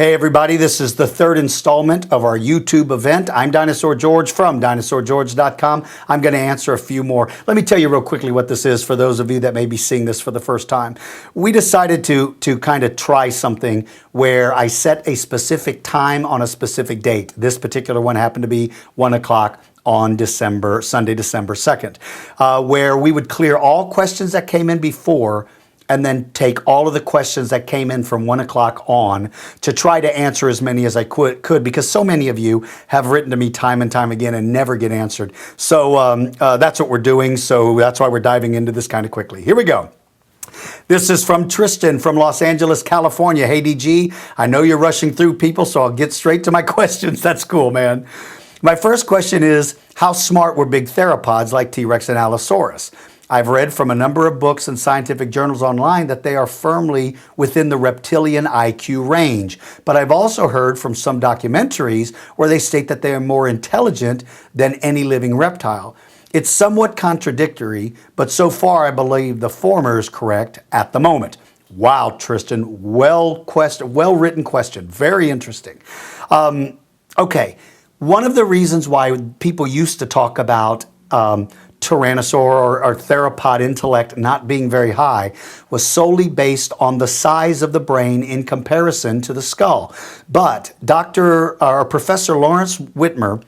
Hey everybody, this is the third installment of our YouTube event. I'm Dinosaur George from dinosaurgeorge.com. I'm going to answer a few more. Let me tell you real quickly what this is for those of you that may be seeing this for the first time. We decided to kind of try something where I set a specific time on a specific date. This particular one happened to be 1 o'clock on Sunday, December 2nd, where we would clear all questions that came in before and then take all of the questions that came in from 1 o'clock on to try to answer as many as I could because so many of you have written to me time and time again and never get answered. So that's what we're doing. So that's why we're diving into this kind of quickly. Here we go. This is from Tristan from Los Angeles, California. Hey, DG, I know you're rushing through people, so I'll get straight to my questions. That's cool, man. My first question is, how smart were big theropods like T-Rex and Allosaurus? I've read from a number of books and scientific journals online that they are firmly within the reptilian IQ range. But I've also heard from some documentaries where they state that they are more intelligent than any living reptile. It's somewhat contradictory, but so far I believe the former is correct at the moment. Wow, Tristan, well-written question. Very interesting. Okay, one of the reasons why people used to talk about Tyrannosaur or theropod intellect not being very high was solely based on the size of the brain in comparison to the skull. But Professor Lawrence Whitmer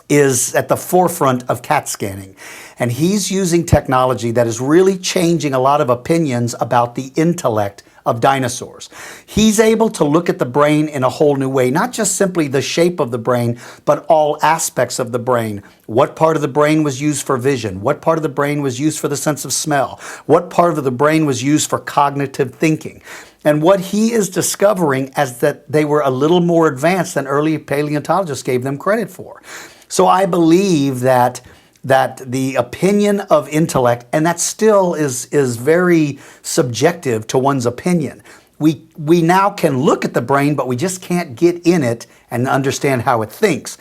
is at the forefront of CAT scanning, and he's using technology that is really changing a lot of opinions about the intellect of dinosaurs. He's able to look at the brain in a whole new way, not just simply the shape of the brain, but all aspects of the brain. What part of the brain was used for vision? What part of the brain was used for the sense of smell? What part of the brain was used for cognitive thinking? And what he is discovering is that they were a little more advanced than early paleontologists gave them credit for. So I believe that the opinion of intellect, and that still is very subjective to one's opinion. We now can look at the brain, but we just can't get in it and understand how it thinks.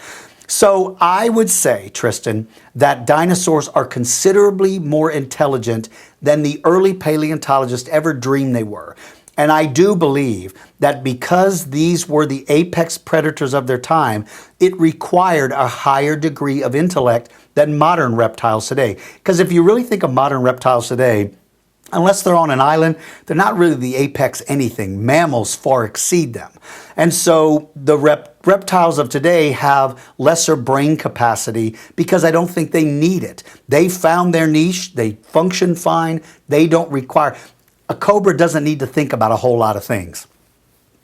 So I would say, Tristan, that dinosaurs are considerably more intelligent than the early paleontologists ever dreamed they were. And I do believe that because these were the apex predators of their time, it required a higher degree of intellect than modern reptiles today. Because if you really think of modern reptiles today, unless they're on an island, they're not really the apex anything. Mammals far exceed them. And so the reptiles of today have lesser brain capacity because I don't think they need it. They found their niche, they function fine, they don't require. A cobra doesn't need to think about a whole lot of things.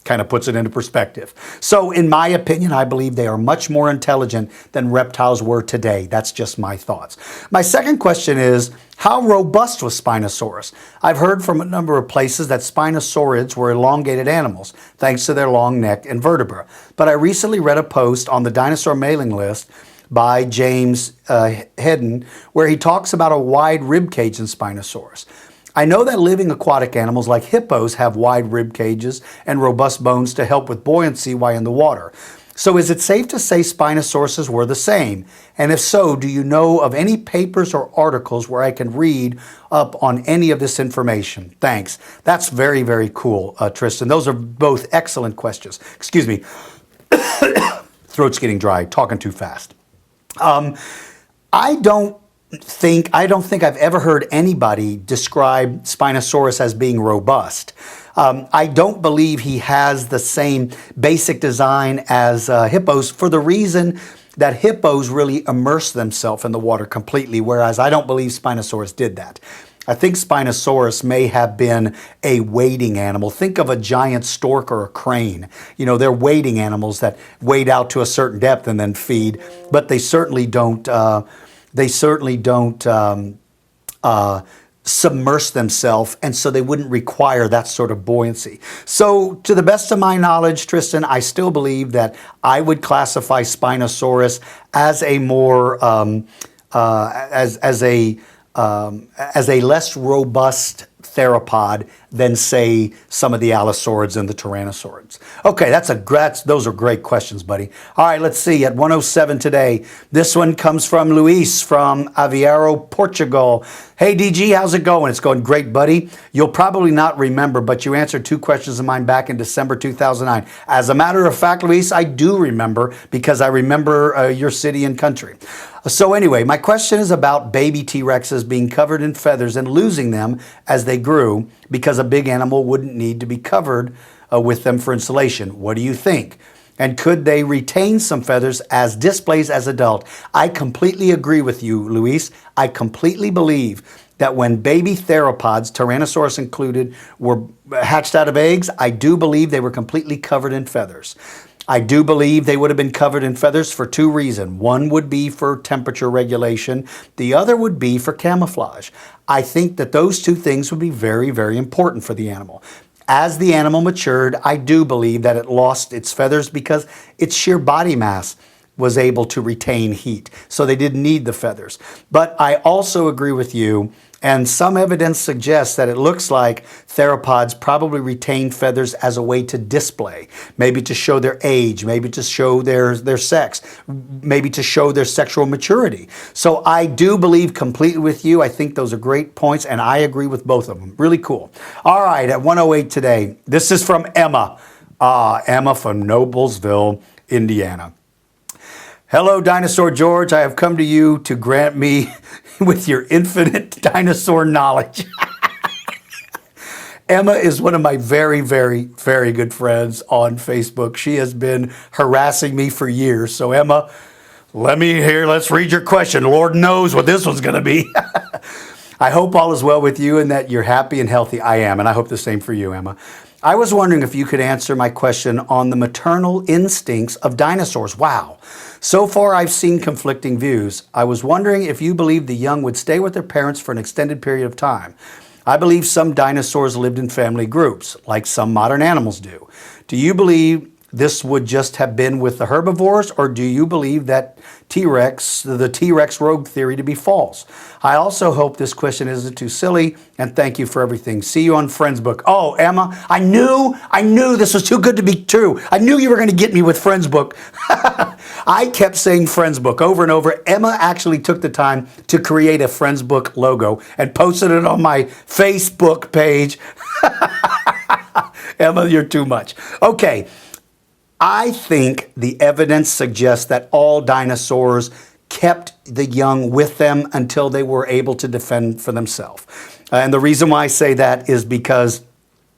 Kind of puts it into perspective. So in my opinion, I believe they are much more intelligent than reptiles were today. That's just my thoughts. My second question is, how robust was Spinosaurus? I've heard from a number of places that Spinosaurids were elongated animals, thanks to their long neck and vertebra. But I recently read a post on the dinosaur mailing list by James Hedden, where he talks about a wide rib cage in Spinosaurus. I know that living aquatic animals like hippos have wide rib cages and robust bones to help with buoyancy while in the water. So is it safe to say Spinosauruses were the same? And if so, do you know of any papers or articles where I can read up on any of this information? Thanks. That's very, very cool, Tristan. Those are both excellent questions. Excuse me. Throat's getting dry, talking too fast. I don't think I've ever heard anybody describe Spinosaurus as being robust. I don't believe he has the same basic design as hippos for the reason that hippos really immerse themselves in the water completely, whereas I don't believe Spinosaurus did that. I think Spinosaurus may have been a wading animal. Think of a giant stork or a crane. You know, they're wading animals that wade out to a certain depth and then feed, but they certainly don't submerge themselves, and so they wouldn't require that sort of buoyancy. So to the best of my knowledge, Tristan, I still believe that I would classify Spinosaurus as a more as a less robust theropod than, say, some of the allosaurids and the tyrannosaurids? Okay, those are great questions, buddy. All right, let's see. At 107 today, this one comes from Luis from Aveiro, Portugal. Hey, DG, how's it going? It's going great, buddy. You'll probably not remember, but you answered 2 questions of mine back in December 2009. As a matter of fact, Luis, I do remember because I remember your city and country. So anyway, my question is about baby T-Rexes being covered in feathers and losing them as they grew because a big animal wouldn't need to be covered with them for insulation. What do you think? And could they retain some feathers as displays as adult? I completely agree with you, Luis. I completely believe that when baby theropods, Tyrannosaurus included, were hatched out of eggs, I do believe they were completely covered in feathers. I do believe they would have been covered in feathers for 2 reasons. One would be for temperature regulation. The other would be for camouflage. I think that those 2 things would be very, very important for the animal. As the animal matured, I do believe that it lost its feathers because its sheer body mass was able to retain heat. So they didn't need the feathers. But I also agree with you, and some evidence suggests that it looks like theropods probably retained feathers as a way to display, maybe to show their age, maybe to show their sex, maybe to show their sexual maturity. So I do believe completely with you. I think those are great points, and I agree with both of them. Really cool. All right, at 108 today, this is from Emma. Emma from Noblesville, Indiana. Hello, Dinosaur George. I have come to you to grant me with your infinite dinosaur knowledge. Emma is one of my very, very, very good friends on Facebook. She has been harassing me for years. So Emma, let's read your question. Lord knows what this one's going to be. I hope all is well with you and that you're happy and healthy. I am, and I hope the same for you, Emma. I was wondering if you could answer my question on the maternal instincts of dinosaurs. Wow. So far, I've seen conflicting views. I was wondering if you believe the young would stay with their parents for an extended period of time. I believe some dinosaurs lived in family groups, like some modern animals do. Do you believe this would just have been with the herbivores, or do you believe that the T-Rex rogue theory to be false? I also hope this question isn't too silly, and thank you for everything. See you on Friendsbook. Oh, Emma, I knew this was too good to be true. I knew you were going to get me with Friendsbook. I kept saying Friendsbook over and over. Emma actually took the time to create a Friendsbook logo and posted it on my Facebook page. Emma, you're too much. Okay. I think the evidence suggests that all dinosaurs kept the young with them until they were able to defend for themselves. And the reason why I say that is because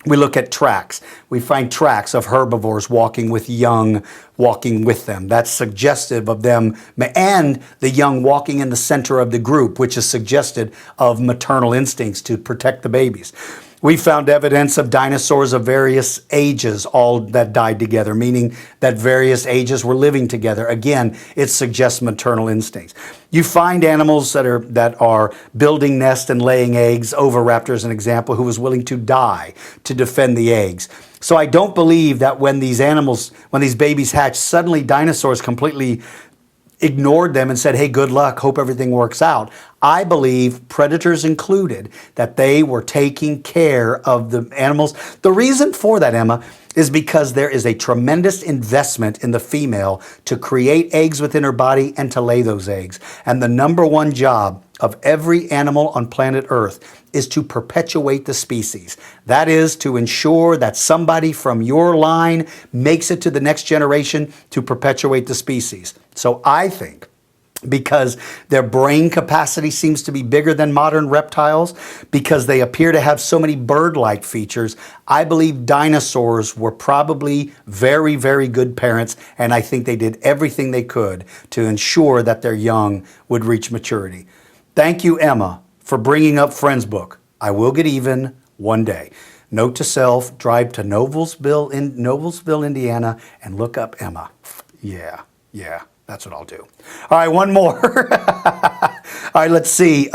we look at tracks. We find tracks of herbivores walking with young, walking with them. That's suggestive of them, and the young walking in the center of the group, which is suggested of maternal instincts to protect the babies. We found evidence of dinosaurs of various ages, all that died together, meaning that various ages were living together. Again, it suggests maternal instincts. You find animals that are building nests and laying eggs. Oviraptor is an example, who was willing to die to defend the eggs. So I don't believe that when these babies hatch, suddenly dinosaurs completely ignored them and said, hey, good luck, hope everything works out. I believe, predators included, that they were taking care of the animals. The reason for that, Emma, is because there is a tremendous investment in the female to create eggs within her body and to lay those eggs. And the number one job of every animal on planet Earth is to perpetuate the species. That is to ensure that somebody from your line makes it to the next generation to perpetuate the species. So I think, because their brain capacity seems to be bigger than modern reptiles, because they appear to have so many bird-like features, I believe dinosaurs were probably very, very good parents, and I think they did everything they could to ensure that their young would reach maturity. Thank you, Emma, for bringing up Friendsbook. I will get even one day. Note to self, drive to Noblesville, Indiana, and look up Emma. Yeah. That's what I'll do. All right, one more. All right, let's see.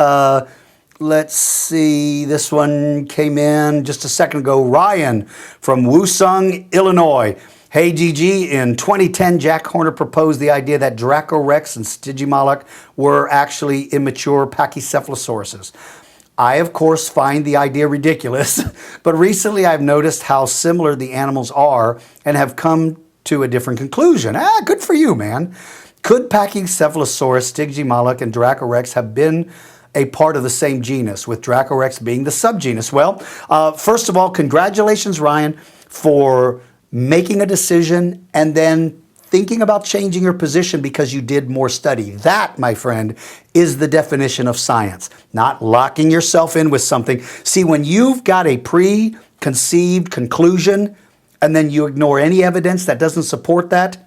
This one came in just a second ago. Ryan from Woosung, Illinois. Hey, GG, in 2010, Jack Horner proposed the idea that Dracorex and Stygimoloch were actually immature pachycephalosauruses. I, of course, find the idea ridiculous, but recently I've noticed how similar the animals are and have come to a different conclusion. Good for you, man. Could Pachycephalosaurus, Stygimoloch, and Dracorex have been a part of the same genus, with Dracorex being the subgenus? Well, first of all, congratulations, Ryan, for making a decision and then thinking about changing your position because you did more study. That, my friend, is the definition of science, not locking yourself in with something. See, when you've got a preconceived conclusion and then you ignore any evidence that doesn't support that,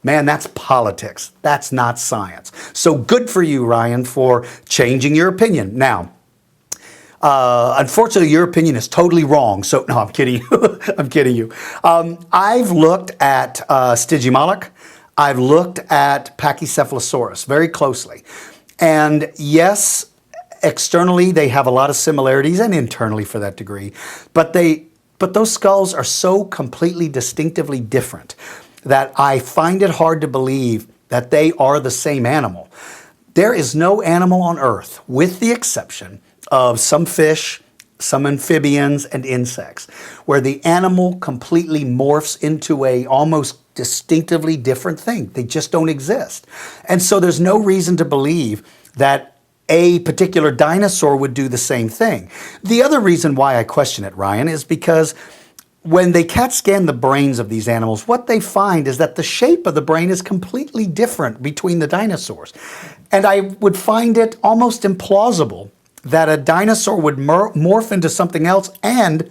man, that's politics. That's not science. So good for you, Ryan, for changing your opinion. Now, unfortunately, your opinion is totally wrong. So, no, I'm kidding you. I'm kidding you. I've looked at Stygimoloch. I've looked at Pachycephalosaurus very closely. And yes, externally, they have a lot of similarities, and internally for that degree. But those skulls are so completely distinctively different that I find it hard to believe that they are the same animal. There is no animal on Earth, with the exception of some fish, some amphibians, and insects, where the animal completely morphs into a almost distinctively different thing. They just don't exist. And so there's no reason to believe that a particular dinosaur would do the same thing. The other reason why I question it, Ryan, is because when they CAT scan the brains of these animals, what they find is that the shape of the brain is completely different between the dinosaurs. And I would find it almost implausible that a dinosaur would morph into something else and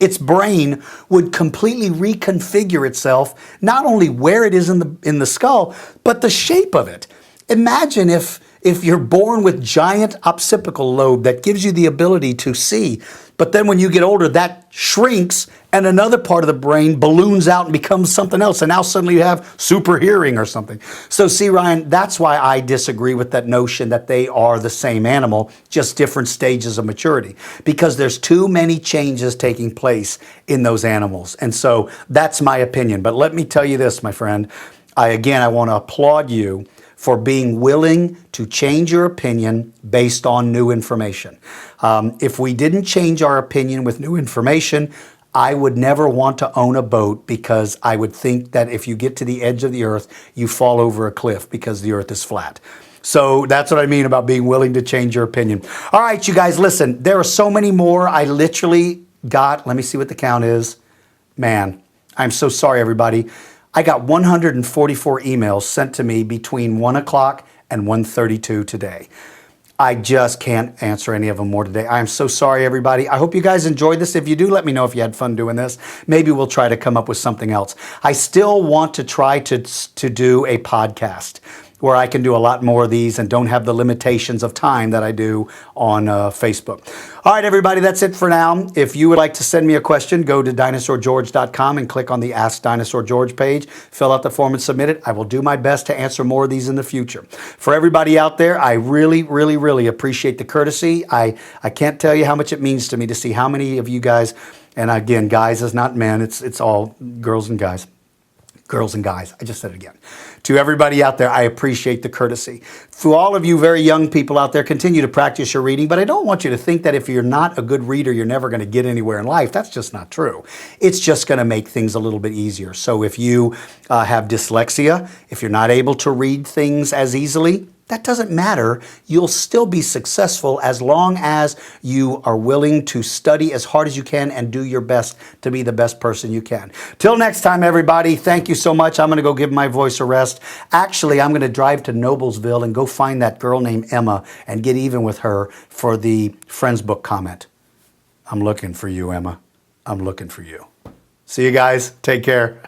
its brain would completely reconfigure itself, not only where it is in the skull, but the shape of it. Imagine if you're born with giant occipital lobe that gives you the ability to see, but then when you get older, that shrinks and another part of the brain balloons out and becomes something else, and now suddenly you have super hearing or something. So see, Ryan, that's why I disagree with that notion that they are the same animal, just different stages of maturity, because there's too many changes taking place in those animals. And so that's my opinion. But let me tell you this, my friend, I want to applaud you for being willing to change your opinion based on new information. If we didn't change our opinion with new information, I would never want to own a boat, because I would think that if you get to the edge of the earth, you fall over a cliff because the earth is flat. So that's what I mean about being willing to change your opinion. All right, you guys, listen, there are so many more. I literally got, let me see what the count is. Man, I'm so sorry, everybody. I got 144 emails sent to me between 1 o'clock and 1:32 today. I just can't answer any of them more today. I am so sorry, everybody. I hope you guys enjoyed this. If you do, let me know if you had fun doing this. Maybe we'll try to come up with something else. I still want to try to do a podcast where I can do a lot more of these and don't have the limitations of time that I do on Facebook. All right, everybody, that's it for now. If you would like to send me a question, go to dinosaurgeorge.com and click on the Ask Dinosaur George page. Fill out the form and submit it. I will do my best to answer more of these in the future. For everybody out there, I really, really, really appreciate the courtesy. I can't tell you how much it means to me to see how many of you guys, and again, guys is not men, it's all girls and guys. Girls and guys, I just said it again. To everybody out there, I appreciate the courtesy. For all of you very young people out there, continue to practice your reading, but I don't want you to think that if you're not a good reader, you're never going to get anywhere in life. That's just not true. It's just going to make things a little bit easier. So if you have dyslexia, if you're not able to read things as easily, that doesn't matter. You'll still be successful as long as you are willing to study as hard as you can and do your best to be the best person you can. Till next time, everybody, thank you so much. I'm going to go give my voice a rest. Actually, I'm going to drive to Noblesville and go find that girl named Emma and get even with her for the Friends book comment. I'm looking for you, Emma. I'm looking for you. See you guys. Take care.